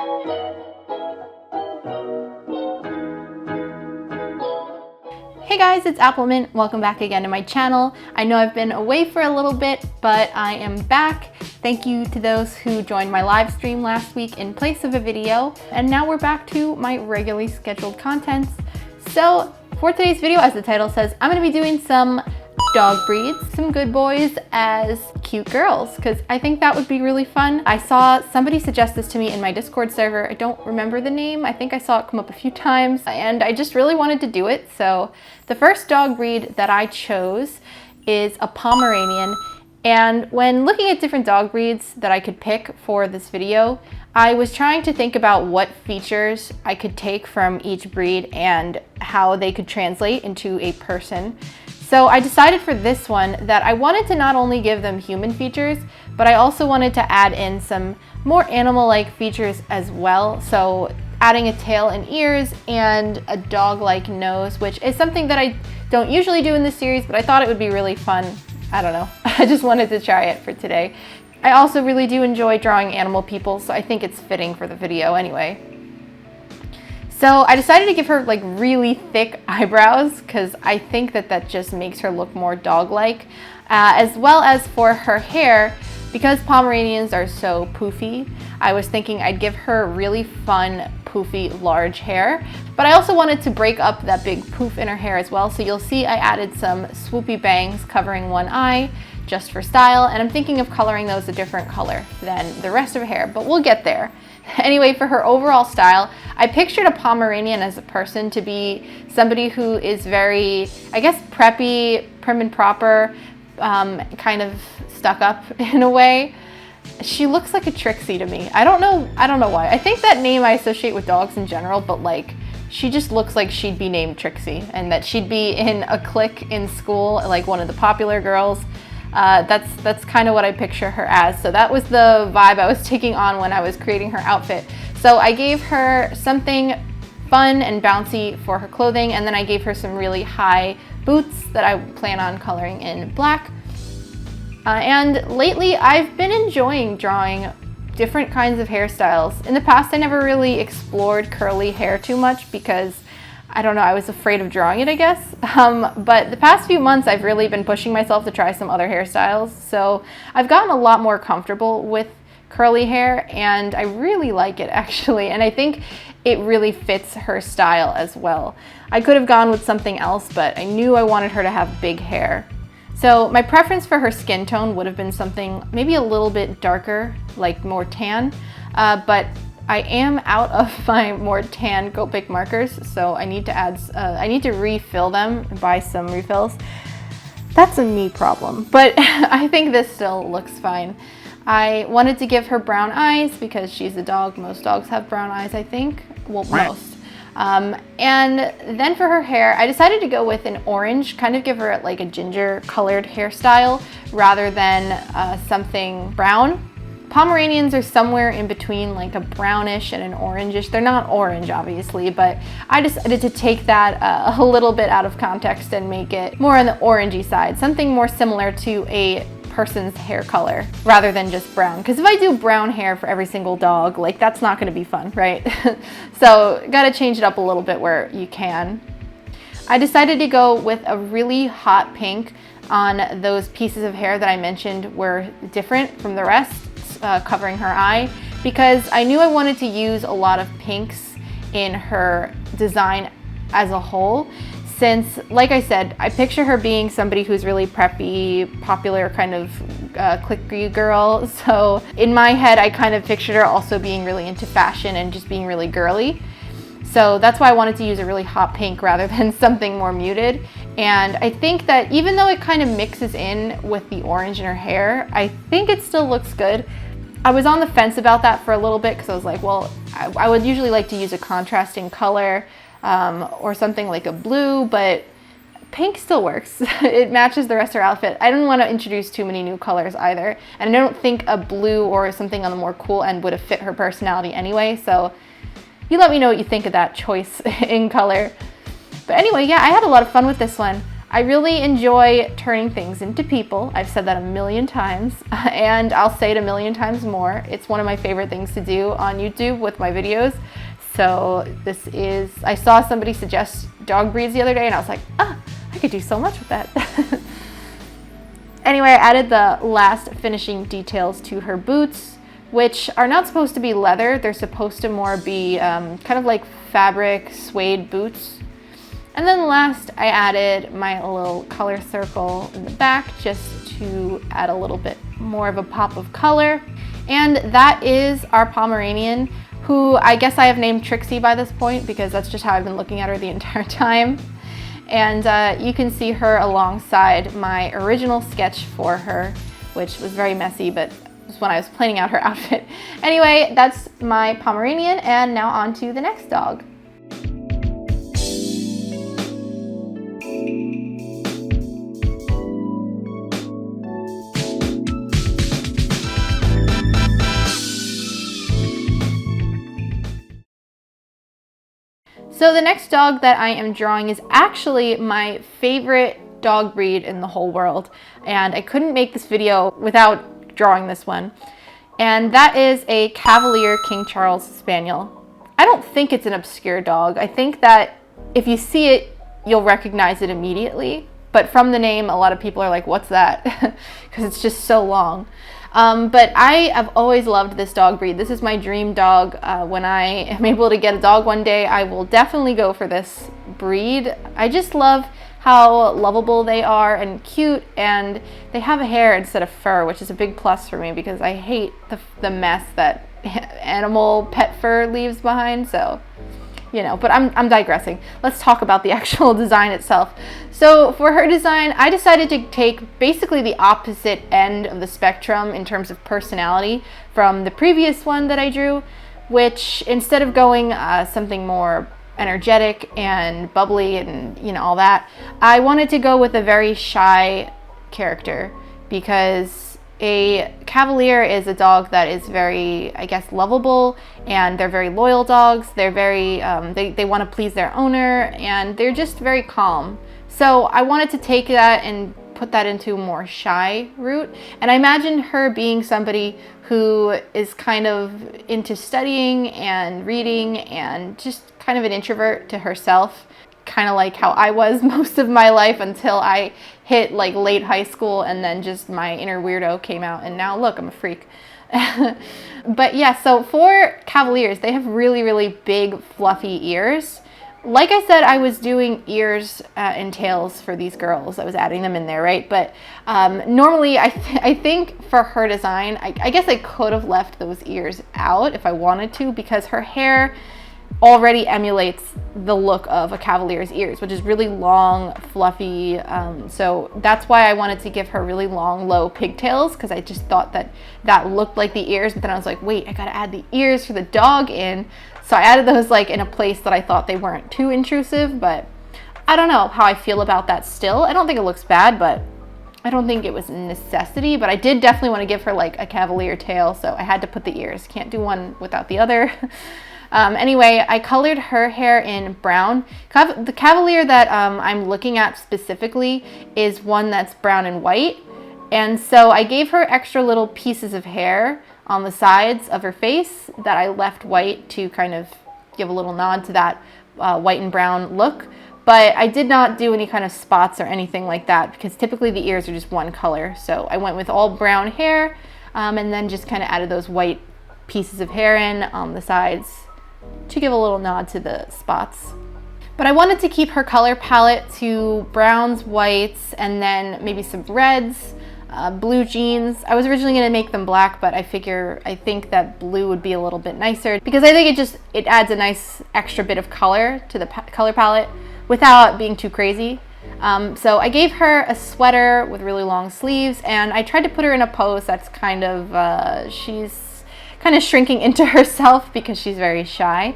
Hey guys, it's Appleminte. Welcome back again to my channel. I know I've been away for a little bit, but I am back. Thank you to those who joined my live stream last week in place of a video. And now we're back to my regularly scheduled contents. So for today's video, as the title says, I'm gonna be doing some dog breeds, some good boys as cute girls, because I think that would be really fun. I saw somebody suggest this to me in my Discord server. I don't remember the name. I think I saw it come up a few times and I just really wanted to do it. So the first dog breed that I chose is a Pomeranian. And when looking at different dog breeds that I could pick for this video, I was trying to think about what features I could take from each breed and how they could translate into a person. So I decided for this one that I wanted to not only give them human features, but I also wanted to add in some more animal-like features as well. So adding a tail and ears and a dog-like nose, which is something that I don't usually do in this series, but I thought it would be really fun. I don't know, I just wanted to try it for today. I also really do enjoy drawing animal people, so I think it's fitting for the video anyway. So I decided to give her like really thick eyebrows because I think that that just makes her look more dog-like, as well as for her hair. Because Pomeranians are so poofy, I was thinking I'd give her really fun, poofy, large hair. But I also wanted to break up that big poof in her hair as well. So you'll see I added some swoopy bangs covering one eye just for style. And I'm thinking of coloring those a different color than the rest of her hair, but we'll get there. Anyway, for her overall style, I pictured a Pomeranian as a person to be somebody who is very, I guess, preppy, prim and proper, kind of stuck up in a way. She looks like a Trixie to me. I don't know why. I think that name I associate with dogs in general, but like, she just looks like she'd be named Trixie and that she'd be in a clique in school, like one of the popular girls. That's kind of what I picture her as. So that was the vibe I was taking on when I was creating her outfit. So I gave her something fun and bouncy for her clothing, and then I gave her some really high boots that I plan on coloring in black. And lately I've been enjoying drawing different kinds of hairstyles. In the past I never really explored curly hair too much because I don't know, I was afraid of drawing it, I guess. But the past few months, I've really been pushing myself to try some other hairstyles. So I've gotten a lot more comfortable with curly hair and I really like it actually. And I think it really fits her style as well. I could have gone with something else, but I knew I wanted her to have big hair. So my preference for her skin tone would have been something maybe a little bit darker, like more tan, but I am out of my more tan Copic markers, so I need to add, I need to refill them and buy some refills. That's a me problem, but I think this still looks fine. I wanted to give her brown eyes because she's a dog. Most dogs have brown eyes, I think. Well, most. And then for her hair, I decided to go with an orange, kind of give her like a ginger colored hairstyle rather than something brown. Pomeranians are somewhere in between like a brownish and an orangish. They're not orange, obviously, but I decided to take that a little bit out of context and make it more on the orangey side, something more similar to a person's hair color rather than just brown. Because if I do brown hair for every single dog, like that's not gonna be fun, right? So gotta change it up a little bit where you can. I decided to go with a really hot pink on those pieces of hair that I mentioned were different from the rest. Covering her eye, because I knew I wanted to use a lot of pinks in her design as a whole, since like I said, I picture her being somebody who's really preppy, popular kind of cliquey girl. So in my head I kind of pictured her also being really into fashion and just being really girly. So that's why I wanted to use a really hot pink rather than something more muted. And I think that even though it kind of mixes in with the orange in her hair, I think it still looks good. I was on the fence about that for a little bit because I was like, well, I would usually like to use a contrasting color or something like a blue, but pink still works. It matches the rest of her outfit. I didn't want to introduce too many new colors either. And I don't think a blue or something on the more cool end would have fit her personality anyway. So you let me know what you think of that choice in color. But anyway, yeah, I had a lot of fun with this one. I really enjoy turning things into people. I've said that a million times, and I'll say it a million times more. It's one of my favorite things to do on YouTube with my videos. So I saw somebody suggest dog breeds the other day, and I was like, I could do so much with that. Anyway, I added the last finishing details to her boots, which are not supposed to be leather. They're supposed to more be kind of like fabric suede boots. And then last, I added my little color circle in the back just to add a little bit more of a pop of color. And that is our Pomeranian, who I guess I have named Trixie by this point because that's just how I've been looking at her the entire time. And you can see her alongside my original sketch for her, which was very messy, but it was when I was planning out her outfit. Anyway, that's my Pomeranian, and now on to the next dog. So the next dog that I am drawing is actually my favorite dog breed in the whole world, and I couldn't make this video without drawing this one, and that is a Cavalier King Charles Spaniel. I don't think it's an obscure dog. I think that if you see it, you'll recognize it immediately, but from the name, a lot of people are like, what's that? Because it's just so long. But I have always loved this dog breed. This is my dream dog. When I am able to get a dog one day, I will definitely go for this breed. I just love how lovable they are and cute, and they have a hair instead of fur, which is a big plus for me because I hate the mess that animal pet fur leaves behind. So, you know, but I'm digressing. Let's talk about the actual design itself. So for her design, I decided to take basically the opposite end of the spectrum in terms of personality from the previous one that I drew, which instead of going something more energetic and bubbly and, you know, all that, I wanted to go with a very shy character because a Cavalier is a dog that is very, I guess, lovable, and they're very loyal dogs. They're very, they want to please their owner, and they're just very calm. So I wanted to take that and put that into a more shy route. And I imagine her being somebody who is kind of into studying and reading and just kind of an introvert to herself, kind of like how I was most of my life until I hit like late high school, and then just my inner weirdo came out, and now look, I'm a freak. But yeah, so for Cavaliers, they have really, really big fluffy ears. Like I said, I was doing ears and tails for these girls. I was adding them in there, right? But normally, I think for her design, I guess I could have left those ears out if I wanted to, because her hair already emulates the look of a Cavalier's ears, which is really long, fluffy. So that's why I wanted to give her really long, low pigtails, because I just thought that looked like the ears. But then I was like, wait, I gotta add the ears for the dog in. So I added those like in a place that I thought they weren't too intrusive, but I don't know how I feel about that still. I don't think it looks bad, but I don't think it was a necessity. But I did definitely want to give her like a Cavalier tail, so I had to put the ears. Can't do one without the other. Anyway, I colored her hair in brown. The Cavalier that I'm looking at specifically is one that's brown and white. And so I gave her extra little pieces of hair on the sides of her face that I left white to kind of give a little nod to that white and brown look. But I did not do any kind of spots or anything like that, because typically the ears are just one color. So I went with all brown hair and then just kind of added those white pieces of hair in on the sides to give a little nod to the spots. But I wanted to keep her color palette to browns, whites, and then maybe some reds, blue jeans. I was originally going to make them black, but I think that blue would be a little bit nicer, because I think it adds a nice extra bit of color to the color palette without being too crazy. So I gave her a sweater with really long sleeves, and I tried to put her in a pose that's kind of, she's kind of shrinking into herself because she's very shy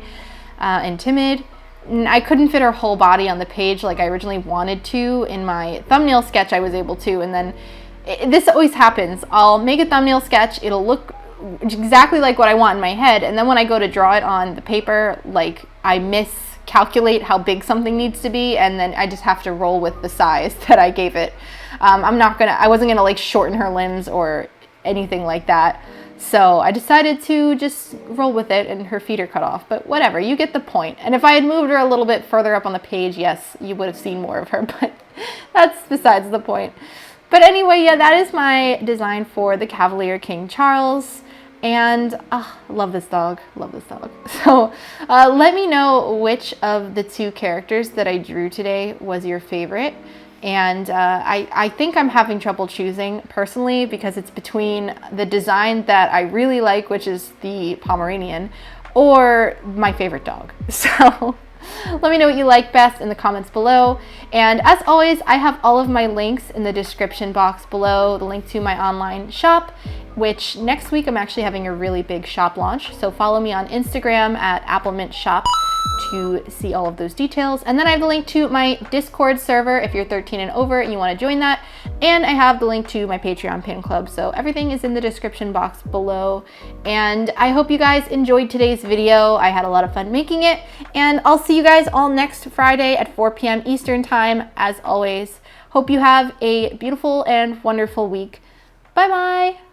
and timid. And I couldn't fit her whole body on the page like I originally wanted to. In my thumbnail sketch I was able to, and then this always happens. I'll make a thumbnail sketch, it'll look exactly like what I want in my head, and then when I go to draw it on the paper, like I miss calculate how big something needs to be, and then I just have to roll with the size that I gave it. I wasn't gonna like shorten her limbs or anything like that. So I decided to just roll with it, and her feet are cut off, but whatever, you get the point. And if I had moved her a little bit further up on the page, yes, you would have seen more of her, but that's besides the point. But anyway, yeah, that is my design for the Cavalier King Charles. And love this dog, love this dog. So let me know which of the two characters that I drew today was your favorite. And I think I'm having trouble choosing personally, because it's between the design that I really like, which is the Pomeranian, or my favorite dog. So let me know what you like best in the comments below. And as always, I have all of my links in the description box below, the link to my online shop, which next week I'm actually having a really big shop launch. So follow me on Instagram at appleminte shop to see all of those details. And then I have the link to my Discord server if you're 13 and over and you want to join that. And I have the link to my Patreon pin club. So everything is in the description box below. And I hope you guys enjoyed today's video. I had a lot of fun making it. And I'll see you guys all next Friday at 4 p.m. Eastern time, as always. Hope you have a beautiful and wonderful week. Bye-bye.